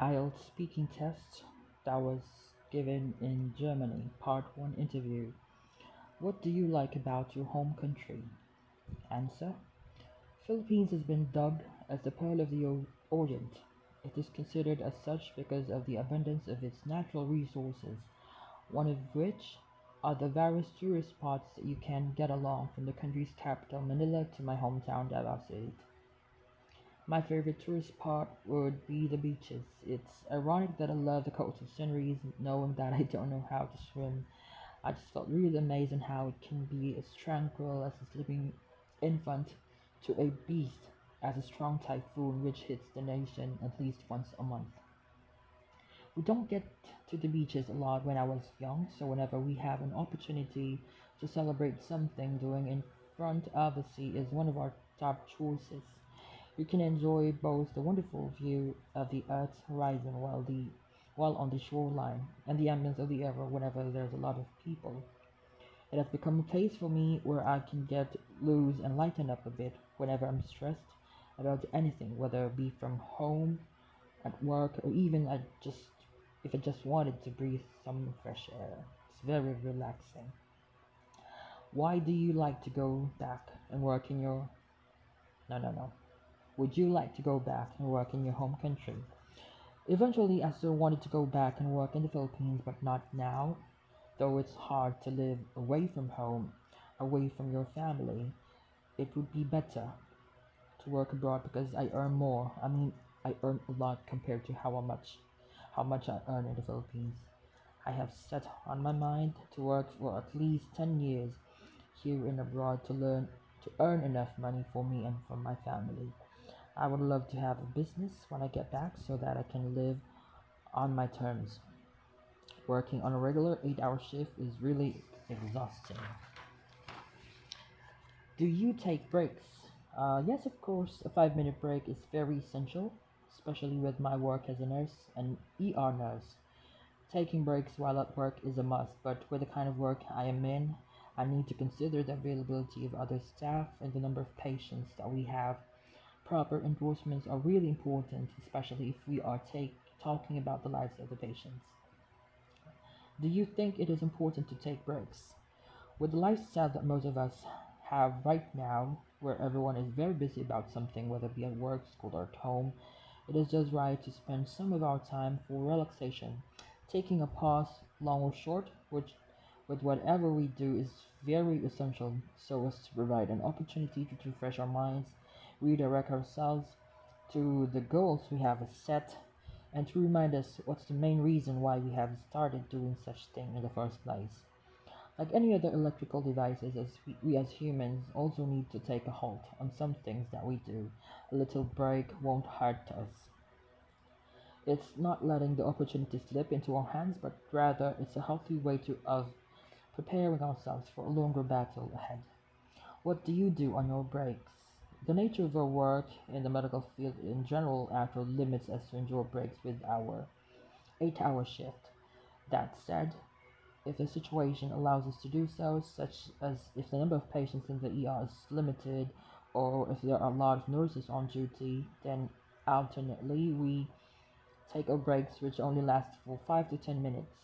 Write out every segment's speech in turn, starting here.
Ielts speaking test that was given in Germany, part 1 interview. What do you like about your home country? Answer: Philippines has been dubbed as the Pearl of the Orient. It is considered as such because of the abundance of its natural resources, one of which are the various tourist spots that you can get along from the country's capital Manila to my hometown Davao City. My favorite tourist spot would be the beaches. It's ironic that I love the coastal sceneries, knowing that I don't know how to swim. I just felt really amazed in how it can be as tranquil as a sleeping infant to a beast as a strong typhoon which hits the nation at least once a month. We don't get to the beaches a lot when I was young, so whenever we have an opportunity to celebrate something, doing in front of the sea is one of our top choices. You can enjoy both the wonderful view of the Earth's horizon while on the shoreline and the ambience of the river whenever there's a lot of people. It has become a place for me where I can get loose and lighten up a bit whenever I'm stressed about anything, whether it be from home, at work, or even if I just wanted to breathe some fresh air. It's very relaxing. Why do you like to go back and work in your no no no. Would you like to go back and work in your home country? Eventually I still wanted to go back and work in the Philippines, but not now. Though it's hard to live away from home, away from your family, it would be better to work abroad because I earn more. I mean, I earn a lot compared to how much I earn in the Philippines. I have set on my mind to work for at least 10 years here and abroad to earn enough money for me and for my family. I would love to have a business when I get back so that I can live on my terms. Working on a regular 8-hour shift is really exhausting. Do you take breaks? Yes, of course. A 5-minute break is very essential, especially with my work as a nurse, an ER nurse. Taking breaks while at work is a must, but with the kind of work I am in, I need to consider the availability of other staff and the number of patients that we have. Proper endorsements are really important, especially if we are talking about the lives of the patients. Do you think it is important to take breaks? With the lifestyle that most of us have right now, where everyone is very busy about something, whether it be at work, school, or at home, it is just right to spend some of our time for relaxation. Taking a pause, long or short, which with whatever we do is very essential so as to provide an opportunity to refresh our minds, redirect ourselves to the goals we have set, and to remind us what's the main reason why we have started doing such thing in the first place. Like any other electrical devices, we as humans also need to take a halt on some things that we do. A little break won't hurt us. It's not letting the opportunity slip into our hands, but rather it's a healthy way of preparing ourselves for a longer battle ahead. What do you do on your breaks? The nature of our work in the medical field in general actually limits us to enjoy breaks with our 8-hour shift. That said, if the situation allows us to do so, such as if the number of patients in the ER is limited or if there are a lot of nurses on duty, then alternately we take our breaks which only last for 5 to 10 minutes.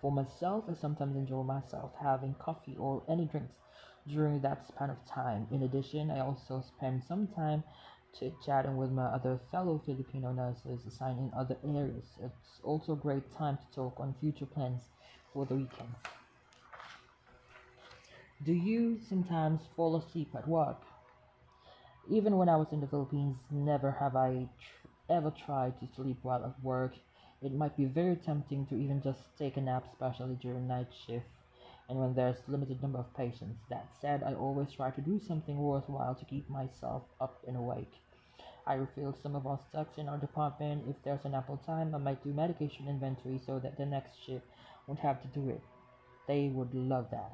For myself, I sometimes enjoy myself having coffee or any drinks during that span of time. In addition, I also spend some time chit-chatting with my other fellow Filipino nurses assigned in other areas. It's also a great time to talk on future plans for the weekends. Do you sometimes fall asleep at work? Even when I was in the Philippines, never have I ever tried to sleep while at work. It might be very tempting to even just take a nap, especially during night shift and when there's limited number of patients. That said, I always try to do something worthwhile to keep myself up and awake. I refill some of our stocks in our department. If there's an ample time, I might do medication inventory so that the next shift won't have to do it. They would love that.